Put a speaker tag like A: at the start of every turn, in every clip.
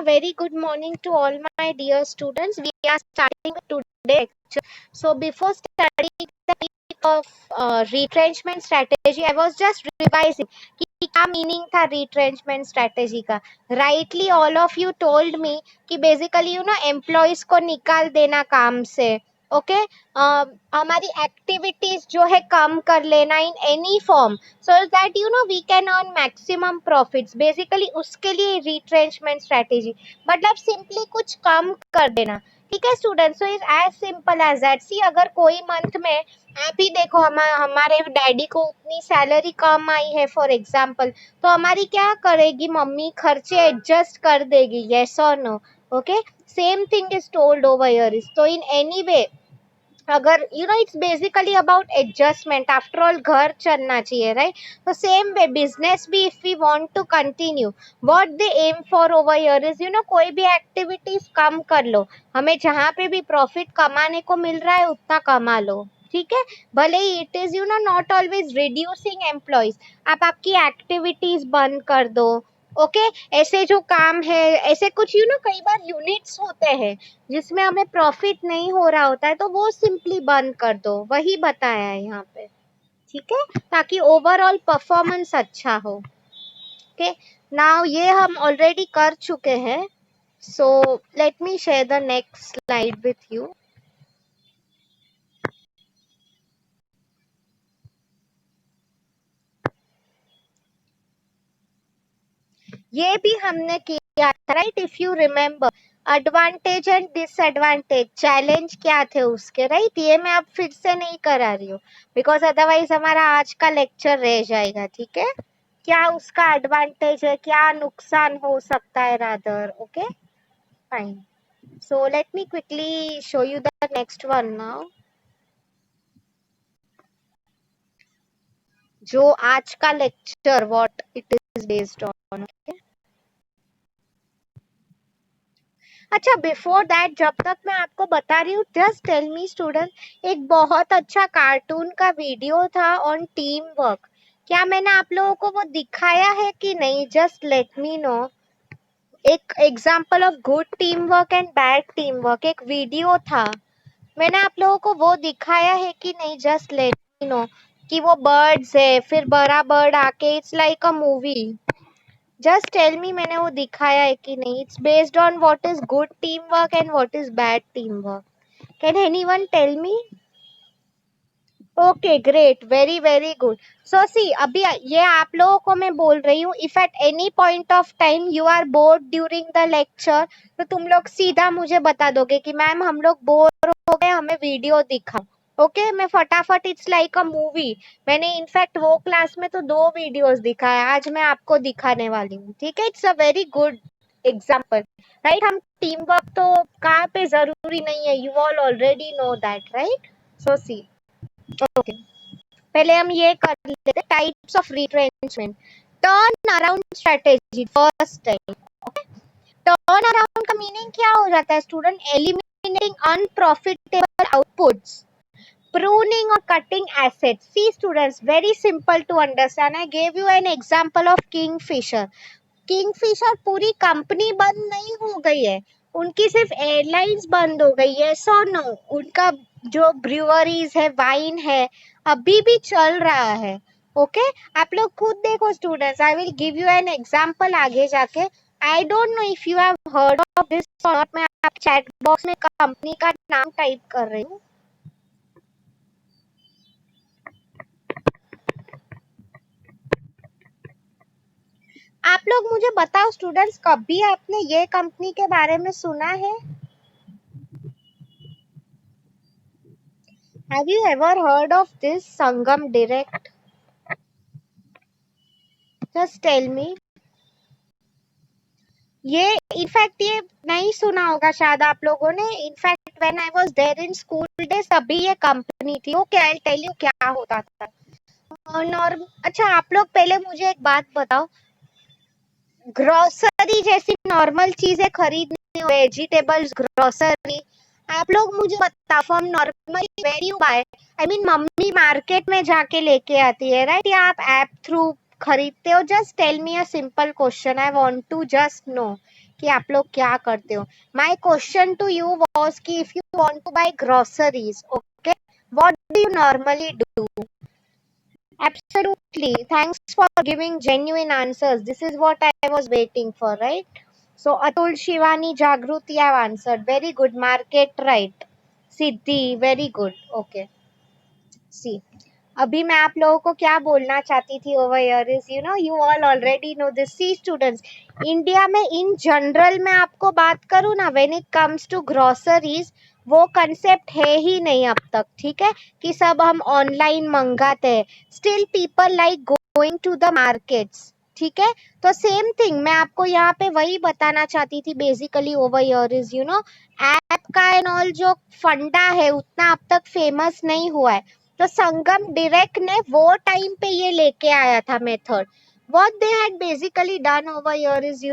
A: very good morning to all my dear students. We are starting today lecture. So before studying the topic of retrenchment strategy, I was just revising कि क्या meaning था retrenchment strategy का. Rightly all of you told me कि basically employees को निकाल देना काम से. ओके हमारी एक्टिविटीज जो है कम कर लेना in any form so that we can earn maximum profits basically उसके लिए रिट्रेंचमेंट स्ट्रेटेजी मतलब सिंपली कुछ कम कर देना. ठीक है students. So is as simple as that. See अगर कोई मंथ में आप ही देखो हमारे डैडी को उतनी सैलरी कम आई है फॉर एग्जाम्पल तो हमारी क्या करेगी मम्मी खर्चे एडजस्ट कर देगी. यस और no. Okay same thing is told over here is. तो इन एनी वे अगर it's basically about adjustment. After all घर चलना चाहिए राइट. तो सेम वे बिजनेस भी if we want to continue what they aim for over here is कोई भी activities कम कर लो. हमें जहाँ पे भी प्रॉफिट कमाने को मिल रहा है उतना कमा लो. ठीक है भले ही it is not always reducing employees. आप आपकी एक्टिविटीज बंद कर दो. ओके ऐसे जो काम है ऐसे कुछ कई बार यूनिट्स होते हैं जिसमें हमें प्रॉफिट नहीं हो रहा होता है तो वो सिंपली बंद कर दो. वही बताया है यहाँ पे. ठीक है ताकि ओवरऑल परफॉर्मेंस अच्छा हो. ओके नाउ ये हम ऑलरेडी कर चुके हैं. So let me share the next slide with you. ये भी हमने किया था right. If you remember advantage and disadvantage challenge क्या थे उसके राइट. ये मैं अब फिर से नहीं करा रही हूँ बिकॉज अदरवाइज हमारा आज का लेक्चर रह जाएगा. ठीक है क्या उसका एडवांटेज है क्या नुकसान हो सकता है rather. Okay fine. So let me quickly show you the next one now जो आज का lecture what it is based on. अच्छा बिफोर दैट जब तक मैं आपको बता रही हूँ जस्ट टेल मी स्टूडेंट एक बहुत अच्छा कार्टून का वीडियो था ऑन टीम वर्क. क्या मैंने आप लोगों को वो दिखाया है कि नहीं. Just let me know. एक example of good team work and bad team work एक वीडियो था. मैंने आप लोगों को वो दिखाया है कि नहीं. जस्ट लेट मी नो कि वो बर्ड्स है फिर बड़ा बर्ड आके it's like a movie. Just tell me मैंने वो दिखाया है कि नहीं. It's based on what is good team work and what is bad team work. Can anyone tell me. Okay great very good. So see अभी ये आप लोगों को मैं बोल रही हूँ if at any point of time you are bored during the lecture तो तुम लोग सीधा मुझे बता दोगे कि मैम हम लोग बोर हो गए हमें वीडियो दिखाओ. ओके मैं फटाफट इट्स लाइक अ मूवी. मैंने इनफैक्ट वो क्लास में तो 2 वीडियोस दिखाया आज मैं आपको दिखाने वाली हूँ. ठीक है it's a very good example right. हम टीम वर्क तो कहाँ पे जरूरी नहीं है. You all already know that right. So see okay पहले हम ये कर लेते types of retrenchment. Turn around strategy first time. Turn around का मीनिंग क्या हो जाता है student. Eliminating unprofitable outputs pruning or cutting assets. See students very simple to understand. I gave you an example of Kingfisher. Kingfisher पूरी company बंद नहीं हो गई है. उनकी सिर्फ एयरलाइंस बंद हो गई है. सो नो उनका जो ब्रूअरीज है वाइन है अभी भी चल रहा है. ओके आप लोग खुद देखो students. I will give you an example आगे जाके. आई don't know if you have heard of this और नॉट. मैं आप चैट बॉक्स में कंपनी का नाम टाइप कर रही हूँ. आप लोग मुझे बताओ स्टूडेंट्स कभी आपने ये कंपनी के बारे में सुना है. Have you ever heard of this Sangam Direct? Just tell me. ये इनफैक्ट ये नहीं सुना होगा शायद आप लोगों ने. In fact when I was there in school days तभी ये कंपनी थी. Okay I will tell you क्या होता था. और अच्छा आप लोग पहले मुझे एक बात बताओ. ग्रोसरी जैसी नॉर्मल चीजें खरीदनी वेजिटेबल्स ग्रोसरी आप लोग मुझे बताओ from normally where you buy. I mean mummy market में जाके लेके आती है राइट या आप ऐप थ्रू खरीदते हो. Just tell me a simple question. I want to just know कि आप लोग क्या करते हो. My question to you was कि if you want to buy groceries, okay, what do you normally do? Absolutely. Thanks for giving genuine answers. This is what I was waiting for, right? So Atul, Shivani, Jagruti have answered. Very good. Market right. Siddhi, very good. Okay. See. अभी मैं आप लोगों को क्या बोलना चाहती थी over here is you all already know this. See students, India में इन जनरल मैं आपको बात करूँ ना, when it comes to groceries, वो कंसेप्ट है ही नहीं अब तक. ठीक है, कि सब हम ऑनलाइन मंगाते हैं. Still people like going to the markets. ठीक है, तो सेम थिंग मैं आपको यहाँ पे वही बताना चाहती थी basically over here is app का एंड ऑल जो फंडा है उतना अब तक फेमस नहीं हुआ है. तो संगम डायरेक्ट ने वो टाइम पे ये लेके आया था method. What they had basically done over here is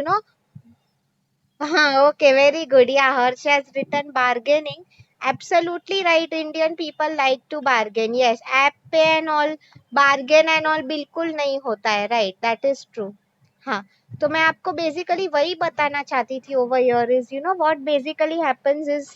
A: हाँ, okay, very good. Yeah, Harsh has written bargaining. Absolutely right. Indian people like to bargain. Yes, app पे and all bargain and all बिल्कुल नहीं होता है. Right, that is true. हाँ, तो मैं आपको बेसिकली वही बताना चाहती थी over here is what basically happens is,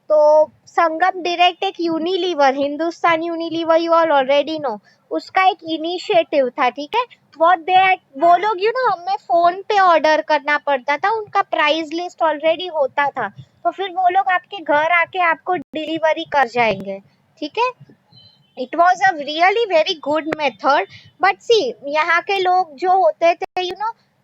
A: तो संगम डायरेक्ट एक Unilever, Hindustan Unilever, you all already no, उसका एक इनिशिएटिव था. ठीक है, व्हाट दे, वो लोग हमें फोन पे ऑर्डर करना पड़ता था, उनका प्राइस लिस्ट ऑलरेडी होता था, तो फिर वो लोग आपके घर आके आपको डिलीवरी कर जाएंगे. ठीक है, it was a really very good method. But see, यहाँ के लोग जो होते थे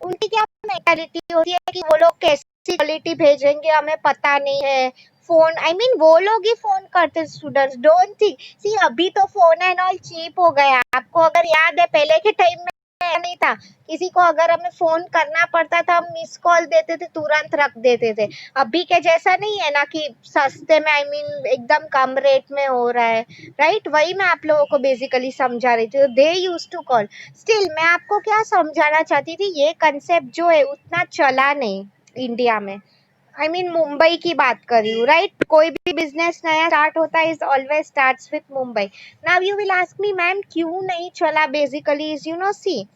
A: उनकी क्या मेंटालिटी होती है कि वो लोग कैसी क्वालिटी भेजेंगे हमें पता नहीं है. फोन, आई मीन वो लोग ही फोन करते स्टूडेंट्स, डोंट थिंक. सी अभी तो फोन एंड ऑल चीप हो गया. आपको अगर याद है पहले के टाइम में नहीं था, किसी को अगर हमें फोन करना पड़ता था हम मिस कॉल देते थे, तुरंत रख देते थे. अभी के जैसा नहीं है ना कि सस्ते में, आई मीन एकदम कम रेट में हो रहा है. राइट, वही मैं आप लोगों को बेसिकली समझा रही थी. दे यूज टू कॉल. स्टिल मैं आपको क्या समझाना चाहती थी, ये कंसेप्ट जो है उतना चला नहीं इंडिया में. आई मीन मुंबई की बात कर रही हूँ. राइट, कोई भी बिजनेस नया स्टार्ट होता है is always starts with Mumbai. Now you will ask me ma'am क्यों नहीं चला. Basically is see,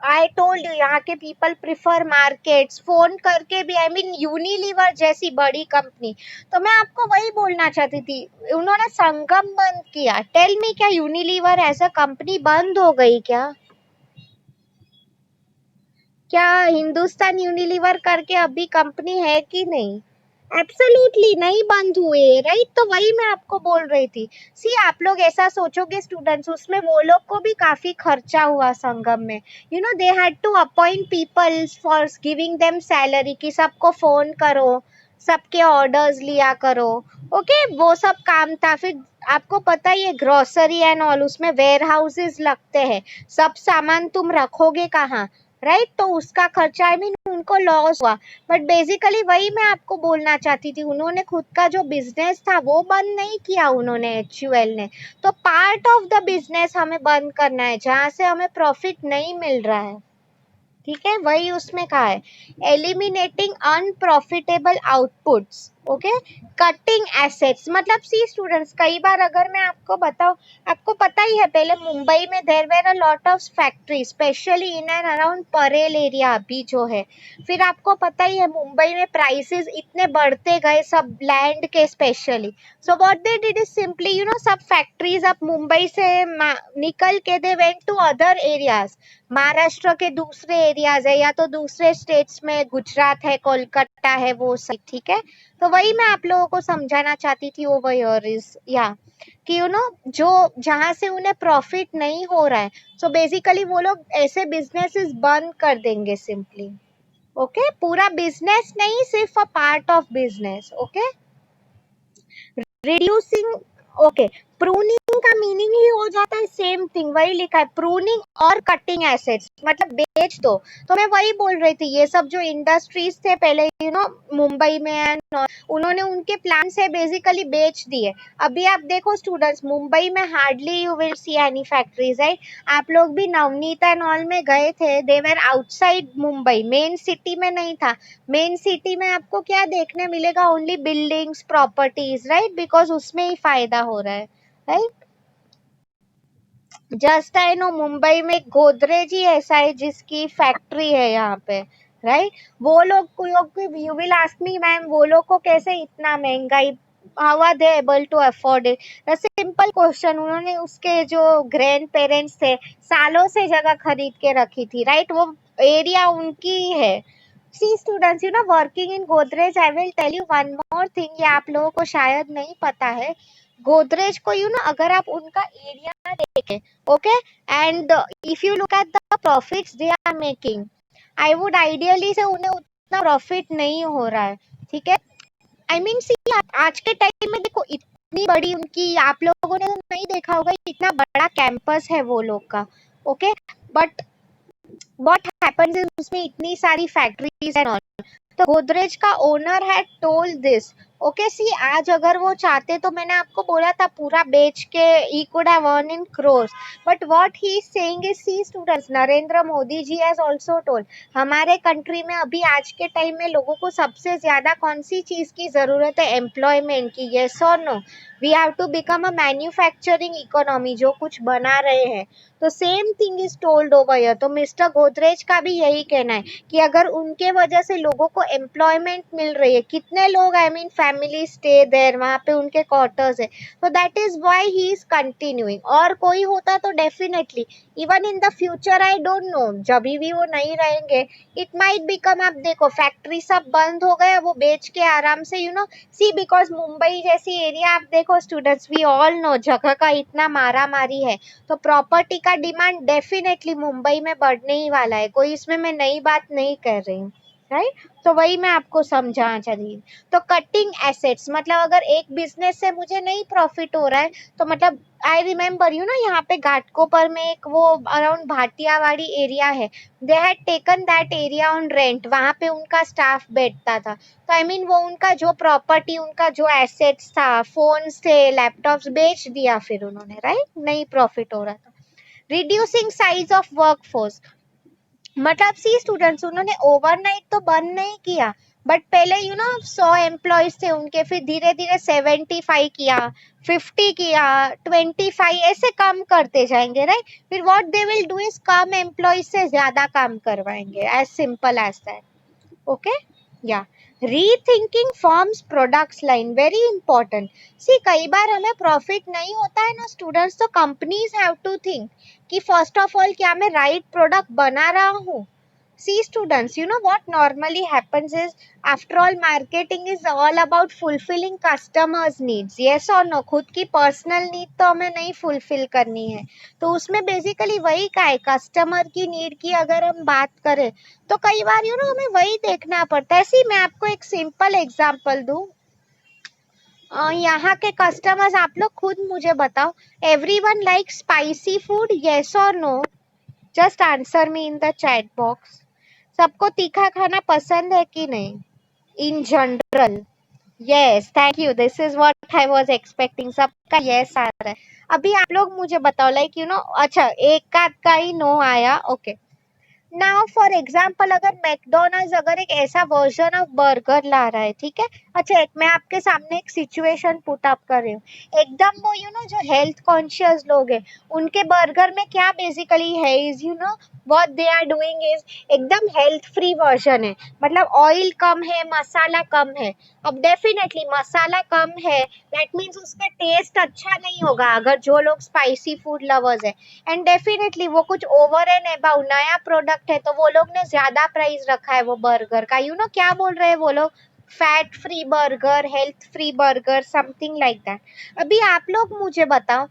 A: I told you, यहाँ के पीपल प्रिफर मार्केट्स. फोन करके भी, आई मीन यूनिलीवर जैसी बड़ी कंपनी, तो मैं आपको वही बोलना चाहती थी, उन्होंने संगम बंद किया. टेल मी, क्या यूनिलीवर एज अ कंपनी बंद हो गई क्या? क्या हिंदुस्तान यूनिलीवर करके अभी कंपनी है कि नहीं? एब्सोल्युटली नहीं बंद हुए. राइट, तो वही मैं आपको बोल रही थी. सी, आप लोग ऐसा सोचोगे स्टूडेंट्स, उसमें वो लोग को भी काफी खर्चा हुआ संगम में. They had to appoint people for giving them salary, कि सबको फोन करो, सबके ऑर्डर्स लिया करो. ओके, वो सब काम था. फिर आपको पता ही है ग्रोसरी एंड ऑल, उसमें वेयर हाउसेस लगते हैं, सब सामान तुम रखोगे कहाँ. राइट, तो उसका खर्चा, आई मीन उनको लॉस हुआ. बट बेसिकली वही मैं आपको बोलना चाहती थी, उन्होंने खुद का जो बिजनेस था वो बंद नहीं किया उन्होंने, HUL ने. तो पार्ट ऑफ द बिजनेस हमें बंद करना है जहां से हमें प्रॉफिट नहीं मिल रहा है. ठीक है, वही उसमें कहा है, eliminating unprofitable outputs. Okay, cutting assets. मतलब सी स्टूडेंट्स, कई बार अगर मैं आपको बताऊं, आपको पता ही है पहले मुंबई में there were a lot of factory, specially in and around Parel area अभी जो है. फिर आपको पता ही है मुंबई में प्राइसेस इतने बढ़ते गए सब लैंड के specially. So what they did is simply सब फैक्ट्रीज अब मुंबई से निकल के they went to other areas. Maharashtra के दूसरे एरियाज है या तो दूसरे स्टेट्स में, गुजरात है, कोलकाता है, वो सब. ठीक है, तो वही मैं आप लोगों को समझाना चाहती थी ओवर हियर इज, या कि जो जहां से उन्हें प्रॉफिट नहीं हो रहा है, सो बेसिकली वो लोग ऐसे बिजनेसेस बंद कर देंगे सिंपली. ओके, पूरा बिजनेस नहीं, सिर्फ a part of business. Okay, reducing. Okay, pruning का मीनिंग ही हो जाता है सेम थिंग, वही लिखा है, प्रूनिंग और कटिंग एसेट्स, मतलब बेच दो. तो मैं वही बोल रही थी, ये सब जो इंडस्ट्रीज थे पहले मुंबई में एंड उन्होंने उनके प्लान से बेसिकली बेच दिए. अभी आप देखो स्टूडेंट्स, मुंबई में hardly you will see any factories. Right, आप लोग भी नवनीत एंड ऑल में गए थे, they were outside Mumbai, main city में नहीं था. मेन सिटी में आपको क्या देखने मिलेगा, only buildings, properties. Right, because उसमें ही फायदा हो रहा है. Right, just I know Mumbai में गोदरेज ही ऐसा है जिसकी फैक्ट्री है यहाँ पे. राइट। वो लोग को, you will ask me ma'am, वो लोग को कैसे इतना महंगाई, how are they able to afford it? Simple question, उन्होंने उसके जो ग्रैंड पेरेंट्स थे सालों से जगह खरीद के रखी थी, राइट, वो एरिया उनकी है। See students, you know working in Godrej, I will tell you one more thing, ये आप लोगों को शायद नहीं पता है। गोदरेज को यू नो अगर आप उनका एरिया देखें, okay, and if you look at the profits they are making, I would ideally say उन्हें उतना प्रॉफिट नहीं हो रहा है, ठीक है। आई मीन सी, आज के टाइम में देखो इतनी बड़ी उनकी, आप लोगों ने तो नहीं देखा होगा, इतना बड़ा कैंपस है वो लोग का, okay, but what happens is उसमें इतनी सारी फैक्ट्रीज एंड ऑल। तो गोदरेज का owner had told this, okay see, आज अगर वो चाहते तो मैंने आपको बोला था पूरा बेच के ही could have earn in crores, but what he is saying is, see students, Narendra Modi ji has also told, हमारे कंट्री में अभी आज के टाइम में लोगों को सबसे ज्यादा कौन सी चीज की जरूरत है? एम्प्लॉयमेंट की, यस और no? We have to become a manufacturing economy, जो कुछ बना रहे हैं। तो same thing is told over here. तो मिस्टर गोदरेज का भी यही कहना है कि अगर उनके वजह से लोगों को एम्प्लॉयमेंट मिल रही है, कितने लोग, I mean family stay there, वहां पे उनके क्वार्टर्स है, तो that is why he is continuing. और कोई होता तो definitely even in the future, I don't know, जब भी वो नहीं रहेंगे, इट माइट बिकम, आप देखो फैक्ट्री सब बंद हो गया, वो बेच के आराम से, you know see, because Mumbai जैसी एरिया, आप देखो स्टूडेंट्स, वी ऑल नो जगह का इतना मारा मारी है, तो प्रॉपर्टी का डिमांड डेफिनेटली मुंबई में बढ़ने ही वाला है, कोई इसमें मैं नई बात नहीं कर रही हूँ, राइट। तो वही मैं आपको समझाना चाह रही हूँ। तो कटिंग एसेट्स मतलब अगर एक बिजनेस से मुझे नहीं प्रॉफिट हो रहा है, तो मतलब आई रिमेम्बर यू नो, यहाँ पे घाटकोपर में एक वो अराउंड भाटियावाड़ी एरिया है, they had taken that area on rent, वहां पे उनका स्टाफ बैठता था, तो आई मीन वो उनका जो प्रॉपर्टी, उनका जो एसेट्स था, फोन से लैपटॉप्स बेच दिया फिर उन्होंने, राइट, नहीं प्रॉफिट हो रहा था। रिड्यूसिंग साइज ऑफ वर्कफोर्स, मतलब सी स्टूडेंट्स, उन्होंने ओवरनाइट तो बंद नहीं किया, बट पहले यू नो 100 एम्प्लॉयज थे उनके, फिर धीरे धीरे 75 किया, 50 किया, 25, ऐसे कम करते जाएंगे, राइट। फिर what they will do is कम एम्प्लॉयज से ज्यादा काम करवाएंगे, as simple as that, okay, या rethinking forms products line, very important. See कई बार हमें प्रॉफिट नहीं होता है ना स्टूडेंट्स, तो कंपनीज हैव टू थिंक कि फर्स्ट ऑफ ऑल क्या मैं राइट प्रोडक्ट बना रहा हूँ। See students, you know what normally happens is, after all marketing is all about fulfilling customers needs, yes or no? खुद की पर्सनल नीड तो हमें नहीं फुलफिल करनी है, तो उसमें बेसिकली वही का है, कस्टमर की नीड की अगर हम बात करें, तो कई बार यू नो हमें वही देखना पड़ता है। सी मैं आपको एक सिंपल एग्जांपल दूं, यहाँ के कस्टमर्स, आप लोग खुद मुझे बताओ, everyone like spicy food, yes और no? Just answer me in the chat box. सबको तीखा खाना पसंद है कि नहीं? In general, yes, thank you, this is what I was expecting, सबका यस आ रहा है। अभी आप लोग मुझे बताओ, लाइक यू नो, अच्छा एक का ही नो आया, ओके। नाउ फॉर एग्जाम्पल, अगर मैकडोनल्ड्स अगर एक ऐसा वर्जन ऑफ बर्गर ला रहा है, ठीक है, अच्छा एक मैं आपके सामने एक सिचुएशन पुट अप कर रही हूँ, एकदम वो यू नो जो हेल्थ कॉन्शियस लोग हैं, उनके बर्गर में क्या बेसिकली है is, you know what they are doing is, एकदम हेल्थ फ्री वर्जन है, मतलब ऑयल कम है, मसाला कम है। अब डेफिनेटली मसाला कम है, दैट मीन्स उसका टेस्ट अच्छा नहीं होगा अगर जो लोग स्पाइसी फूड लवर्स है, एंड डेफिनेटली वो कुछ ओवर एंड अबाउट नया प्रोडक्ट है, तो वो लोग ने ज्यादा प्राइस रखा है वो बर्गर का, यू नो क्या बोल रहे हैं वो लोग, fat free burger, health free burger, something like that. अभी आप लोग मुझे बताओ,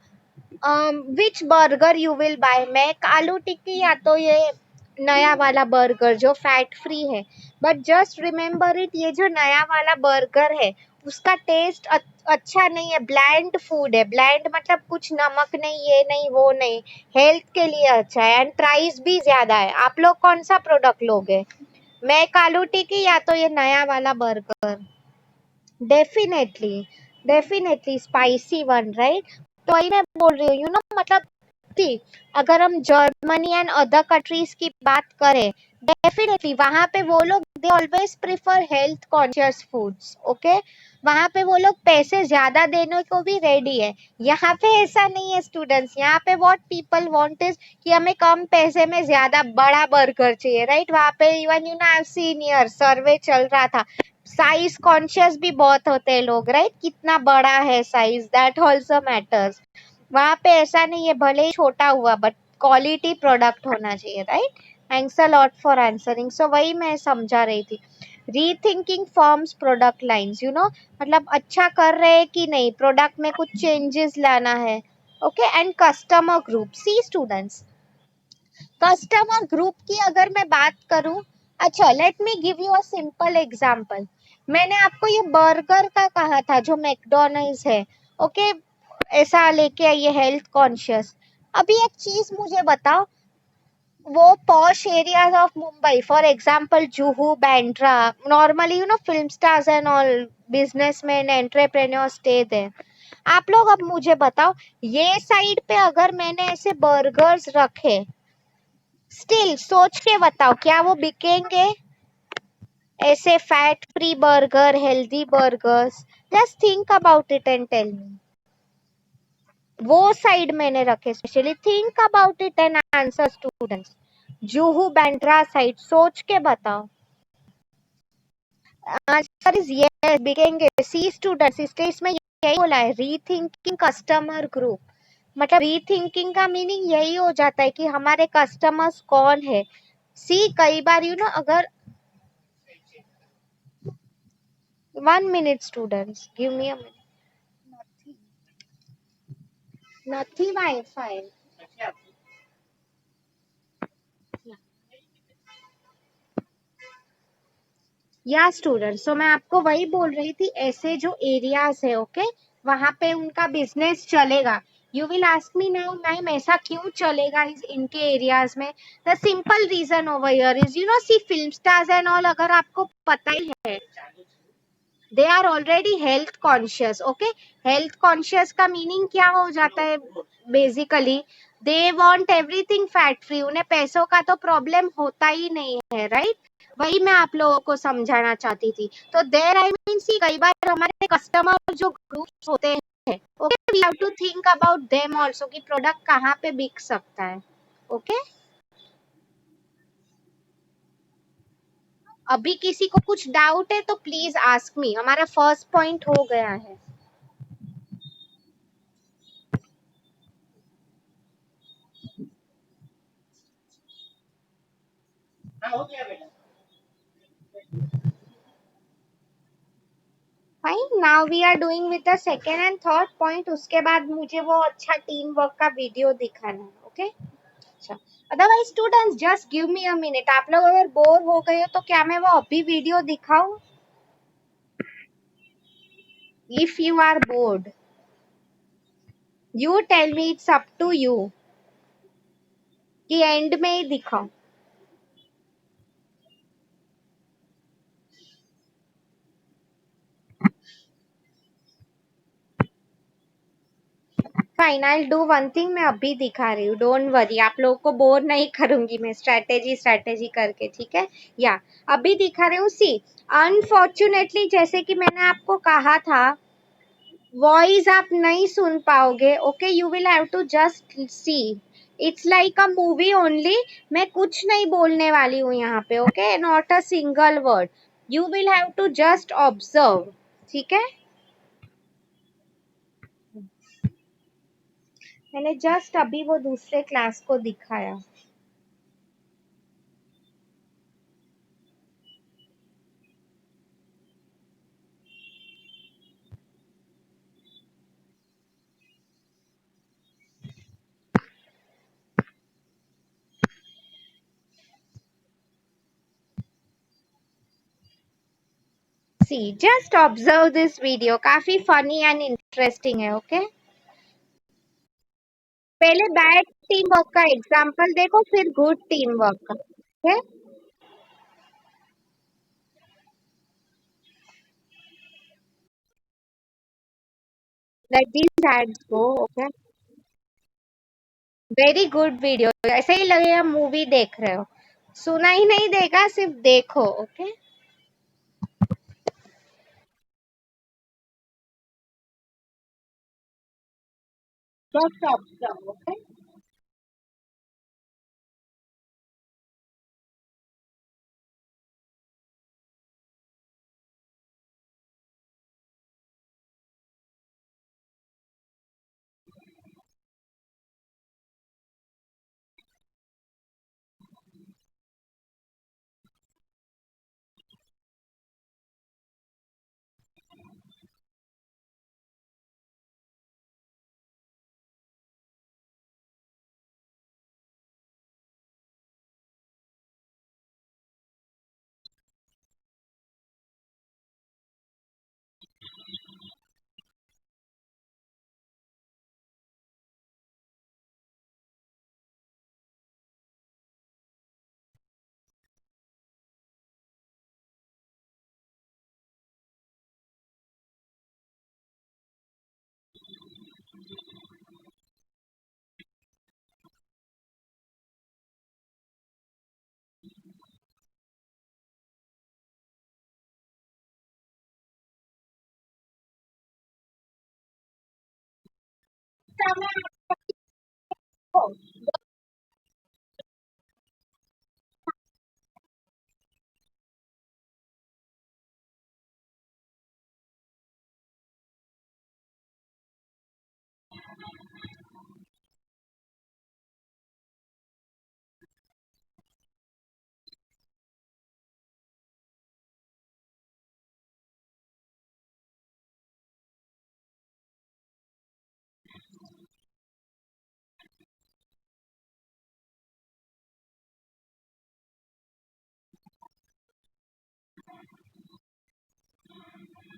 A: which burger you will buy, Mac aloo tikki या तो ये नया वाला बर्गर जो फैट फ्री है? बट जस्ट रिमेम्बर इट, ये जो नया वाला बर्गर है उसका टेस्ट अच्छा नहीं है, ब्लैंड फूड है, ब्लैंड मतलब कुछ नमक नहीं, ये नहीं वो नहीं, हेल्थ के लिए अच्छा है एंड प्राइस भी ज्यादा है। आप लोग कौन सा प्रोडक्ट लोगे, मैक आलू टिक्की या तो ये नया वाला burger? Definitely, definitely spicy one, right. तो वही मैं बोल रही हूँ, यू नो मतलब, ठीक, अगर हम जर्मनी एंड अदर कंट्रीज की बात करें, डेफिनेटली वहां पे वो लोग they always prefer health conscious foods, okay. वहां पे वो लोग पैसे ज्यादा देने को भी रेडी है। यहाँ पे ऐसा नहीं है स्टूडेंट्स, यहाँ पे व्हाट पीपल वांट इज कि हमें कम पैसे में ज्यादा बड़ा बर्गर चाहिए, राइट। वहां पे even you know I have seen here survey चल रहा था, साइज कॉन्शियस भी बहुत होते हैं लोग, राइट। कितना बड़ा है साइज, दैट ऑल्सो मैटर्स। वहां पे ऐसा नहीं है, भले ही छोटा हुआ बट क्वालिटी प्रोडक्ट होना चाहिए, right. Thanks a lot for answering. So वही मैं समझा रही थी, rethinking forms product lines, you know, मतलब अच्छा कर रहे हैं कि नहीं, प्रोडक्ट में कुछ चेंजेस लाना है, okay. And customer group, see students, customer group की अगर मैं बात करूं, अच्छा let me give you a simple example. मैंने आपको ये बर्गर का कहा था जो मैकडॉनल्ड्स है, ओके, ऐसा लेके आइए हेल्थ कॉन्शियस। अभी एक चीज मुझे बताओ, वो posh areas of Mumbai, for example Juhu, Bandra, normally you know film stars and all businessman entrepreneur stay there. आप लोग अब मुझे बताओ, ये साइड पे अगर मैंने ऐसे बर्गर्स रखे, स्टिल सोच के बताओ क्या वो बिकेंगे? ऐसे fat free burger, healthy burgers, just think about it and tell me. वो साइड मैंने रखे specially, think about it and answer students. Juhu Bandra side, सोच के बताओ। आंसर इज यस, बिकेंगे। सी स्टूडेंट्स, इसके इसमें यही बोला है, रीथिंकिंग कस्टमर ग्रुप। मतलब रीथिंकिंग का मीनिंग यही हो जाता है कि हमारे कस्टमर्स कौन है। सी कई बार यू नो अगर 1 minute students, give me a minute. Nothing Wi-Fi. या स्टूडेंट, सो मैं आपको वही बोल रही थी, ऐसे जो एरियाज है, ओके, वहां पे उनका बिजनेस चलेगा। You will ask me now ma'am ऐसा क्यों चलेगा इस इनके एरियाज में? The simple reason over here is you know see film stars and all, अगर आपको पता ही है, they are already health conscious, okay. Health conscious का मीनिंग क्या हो जाता है? Basically they want everything fat free, उन्हें पैसों का तो प्रॉब्लम होता ही नहीं है, राइट। वही मैं आप लोगों को समझाना चाहती थी। तो देयर आई मीन सी कई बार हमारे कस्टमर जो ग्रुप्स होते हैं, okay, we have to think about them also कि प्रोडक्ट कहाँ पे बिक सकता है, ओके। अभी किसी को कुछ डाउट है तो प्लीज आस्क मी, हमारा फर्स्ट पॉइंट हो गया है। Fine, now we are doing with the second and third point. उसके बाद मुझे वो अच्छा टीम वर्क का वीडियो दिखाना है, ओके। अच्छा, otherwise students just give me a minute. आप लोग अगर बोर हो गए हो तो क्या मैं वो अभी वीडियो दिखाऊं? If you are bored, you tell me, it's up to you कि एंड में ही दिखाऊं। Fine, I will do one thing, मैं अभी दिखा रही हूँ, डोंट वरी, आप लोगों को बोर नहीं करूंगी मैं स्ट्रैटेजी स्ट्रैटेजी करके, ठीक है। या अभी दिखा रही हूँ। सी, अनफॉर्चुनेटली जैसे कि मैंने आपको कहा था, वॉइस आप नहीं सुन पाओगे, okay. You will have to just see, it's like a movie only. मैं कुछ नहीं बोलने वाली हूँ यहाँ पे, okay, not a single word. You will have to just observe, ठीक है। मैंने जस्ट अभी वो दूसरे क्लास को दिखाया। सी, जस्ट ऑब्जर्व दिस वीडियो, काफी फनी एंड इंटरेस्टिंग है, ओके। पहले बैड टीम वर्क का एग्जांपल देखो, फिर गुड टीम वर्क का, ओके। लेट दीस एड्स गो, ओके। वेरी गुड वीडियो, ऐसे ही लगे आप मूवी देख रहे हो। सुना ही नहीं देगा, सिर्फ देखो। Okay, just observe. Okay,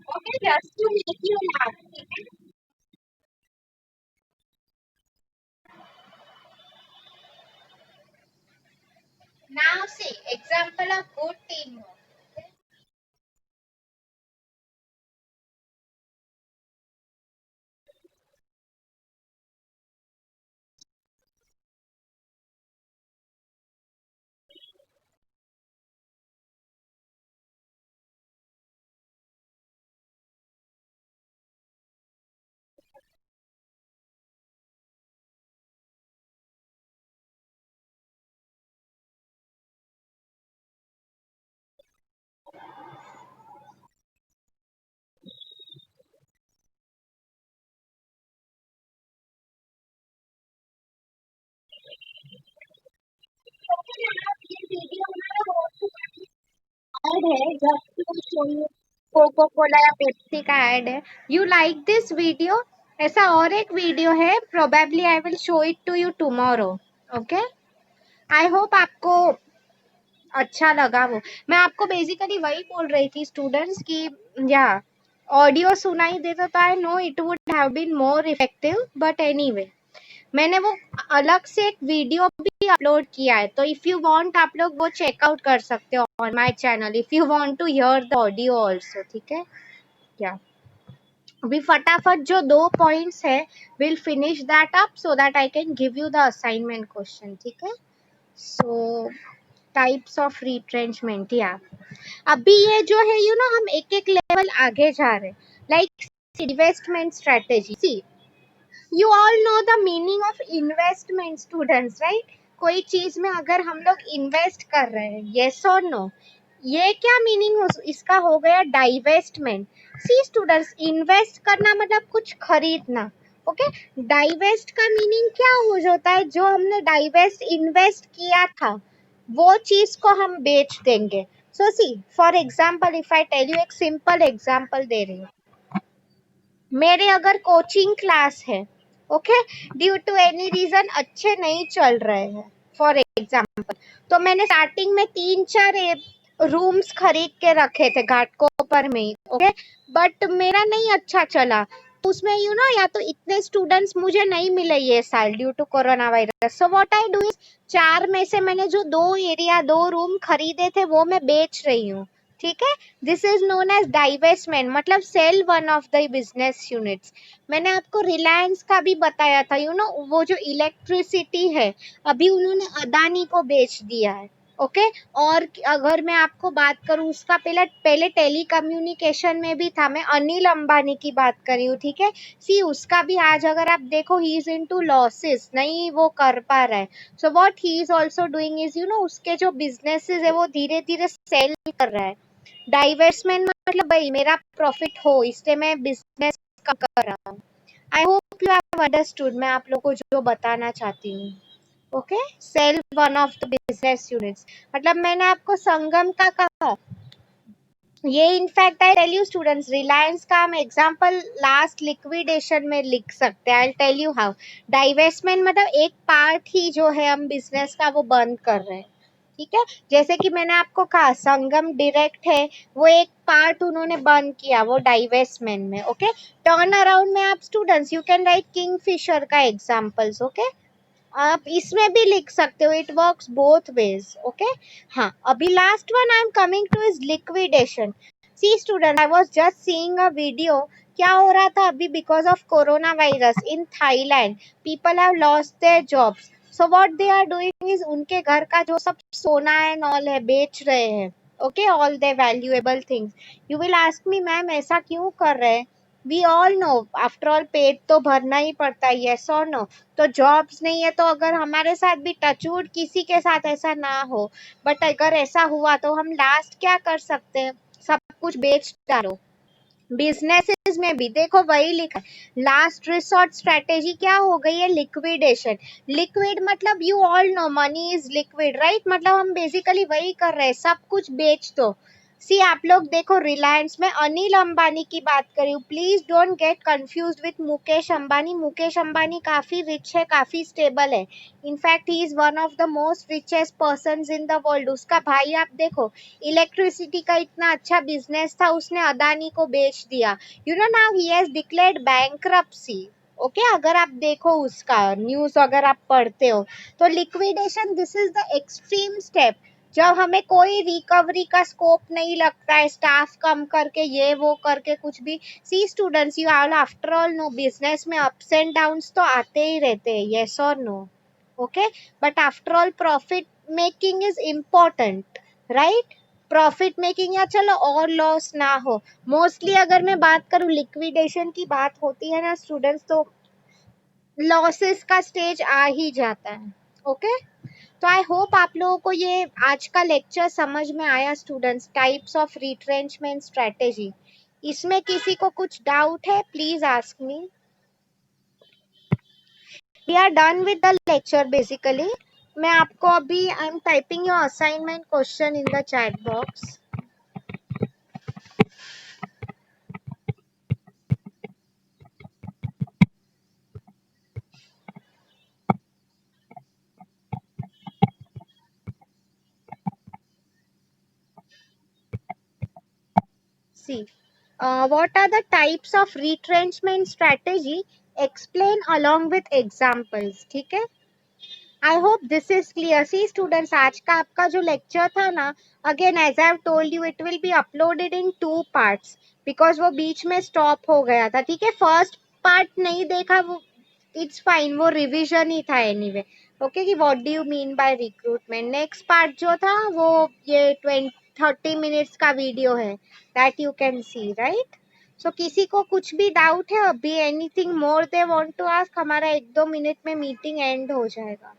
A: okay, just to make you laugh. Now see example of good team. ये वीडियो हमारा ऐड है, just to show you Coca Cola या पेप्सी का ऐड है। You like this video? ऐसा और एक वीडियो है, probably I will show it to you tomorrow. Okay, I hope आपको अच्छा लगा वो। मैं आपको बेसिकली वही बोल रही थी स्टूडेंट्स की, या ऑडियो सुनाई देता तो I know it would have been more effective, but anyway मैंने वो अलग से एक वीडियो भी अपलोड किया है, तो इफ यू वांट आप लोग वो चेकआउट कर सकते हो on my channel, if you want to hear the audio also. ठीक है, क्या अभी फटाफट जो दो पॉइंट्स है, will finish that up so that I can give you the assignment question. ठीक है, सो टाइप्स ऑफ रिट्रेंचमेंट, या अभी ये जो है हम एक एक लेवल आगे जा रहे हैं। Like investment strategy, see you all know the meaning of investment students, right? कोई चीज में अगर हम लोग इन्वेस्ट कर रहे हैं, यस और नो, ये क्या मीनिंग इसका हो गया? डाइवेस्टमेंट। सी स्टूडेंट्स, इन्वेस्ट करना मतलब कुछ खरीदना। ओके, डाइवेस्ट का मीनिंग क्या हो जाता है? जो हमने डाइवेस्ट इन्वेस्ट किया था वो चीज को हम बेच देंगे। So see for example, if I tell you, एक सिंपल एग्जाम्पल दे रही हूँ। मेरे अगर कोचिंग क्लास है, okay, due to any reason अच्छे नहीं चल रहे हैं फॉर एग्जाम्पल, तो मैंने स्टार्टिंग में 3-4 रूम्स खरीद के रखे थे घाटकोपर में ही, ओके, बट मेरा नहीं अच्छा चला। उसमें या तो इतने स्टूडेंट्स मुझे नहीं मिले ये साल due to corona virus, so what I do is, 4 में से मैंने जो 2 रूम खरीदे थे वो मैं बेच रही हूँ। ठीक है, this is known as divestment, मतलब sell one of the business units. मैंने आपको रिलायंस का भी बताया था, वो जो इलेक्ट्रिसिटी है, अभी उन्होंने अदानी को बेच दिया है। ओके। और अगर मैं आपको बात करूं उसका पहले पहले टेली कम्युनिकेशन में भी था, मैं अनिल अंबानी की बात कर रही हूँ, ठीक है। सी उसका भी आज अगर आप देखो ही इज इनटू लॉसेस, नहीं वो कर पा रहा है। So what he is also doing is उसके जो बिजनेसेस है वो धीरे धीरे सेल कर रहा है। डाइवर्समेंट मतलब भाई मेरा प्रॉफिट हो इसलिए मैं बिजनेस कर रहा हूँ। I hope you have understood मैं आप लोगों को जो बताना चाहती हूँ। Okay, sell one of the business units, मतलब मैंने आपको संगम का कहा, ये in fact I tell you students, Reliance का हम एग्जांपल लास्ट लिक्विडेशन में लिख सकते हैं। I tell you how. Divestment मतलब एक पार्ट ही जो है हम बिजनेस का वो बंद कर रहे हैं, ठीक है। जैसे कि मैंने आपको कहा संगम डायरेक्ट है, वो एक पार्ट उन्होंने बंद किया, वो डाइवेस्टमेंट में। ओके, टर्न अराउंड में आप students you can write Kingfisher का एग्जांपल्स। ओके, आप इसमें भी लिख सकते हो, it works both ways. Okay, हाँ अभी last one I am coming to is liquidation. See student, I was just seeing a video, क्या हो रहा था अभी because of corona virus in Thailand, people have lost their jobs. So what they are doing is उनके घर का जो सब सोना एंड ऑल है बेच रहे हैं। Okay, all the valuable things. You will ask me ma'am ऐसा क्यों कर रहे हैं? We all know after all पेट तो भरना ही पड़ता है, यस और नो। तो जॉब्स नहीं है तो अगर हमारे साथ भी टचवुड किसी के साथ ऐसा ना हो, बट अगर ऐसा हुआ तो हम लास्ट क्या कर सकते हैं? सब कुछ बेच डालो। बिजनेसेस में भी देखो वही लिखा है, लास्ट रिसोर्ट स्ट्रेटेजी क्या हो गई है? लिक्विडेशन। लिक्विड मतलब you all no money is liquid, right? मतलब हम बेसिकली वही कर रहे हैं, सब कुछ बेच दो। सी आप लोग देखो, रिलायंस में अनिल अंबानी की बात करी हूँ, please don't get confuse with Mukesh Ambani. Mukesh Ambani काफी रिच है, काफी स्टेबल है, in fact he is one of the most richest person in the world. उसका भाई आप देखो, इलेक्ट्रिसिटी का इतना अच्छा बिजनेस था, उसने अदानी को बेच दिया। You know now he has declared bankruptcy. Okay, अगर आप देखो उसका न्यूज अगर आप पढ़ते हो तो liquidation this is the extreme step, जब हमें कोई रिकवरी का स्कोप नहीं लगता है, स्टाफ कम करके ये वो करके कुछ भी। See students, you all after all know business में अप्स एंड डाउन्स तो आते ही रहते हैं, यस और no. Okay, but after all profit making is important, right? Profit making या चलो और लॉस ना हो, मोस्टली अगर मैं बात करूं लिक्विडेशन की बात होती है ना स्टूडेंट्स, तो लॉसेस का स्टेज आ ही जाता है। ओके, तो आई होप आप लोगों को ये आज का लेक्चर समझ में आया students, types of retrenchment strategy. इसमें किसी को कुछ डाउट है please ask me. We are done with the lecture basically. मैं आपको अभी I am typing your assignment question in the chat box. See, what are the types of retrenchment strategy? Explain along with examples. ठीक है, I hope this is clear. See students, आज का आपका जो lecture था ना, again as I have told you it will be uploaded in 2 parts, because वो बीच में स्टॉप हो गया था, ठीक है। फर्स्ट पार्ट नहीं देखा वो इट्स फाइन, वो रिवीजन ही था एनीवे। ओके, कि what do you mean by recruitment. Next part जो था वो ये 20-30 मिनट्स का वीडियो है, that you can see, right? So किसी को कुछ भी डाउट है अभी, anything more they want to ask? हमारा 1-2 मिनट में मीटिंग एंड हो जाएगा।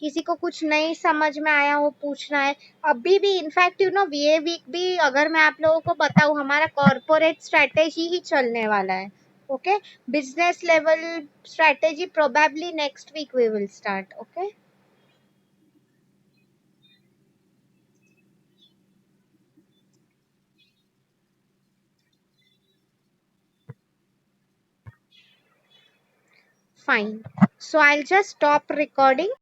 A: किसी को कुछ नहीं समझ में आया हो पूछना है अभी भी। इनफैक्ट यू नो ये वीक भी अगर मैं आप लोगों को बताऊं, हमारा कॉर्पोरेट स्ट्रेटेजी ही चलने वाला है। Okay, business level strategy probably next week we will start. Okay, fine. So I'll just stop recording.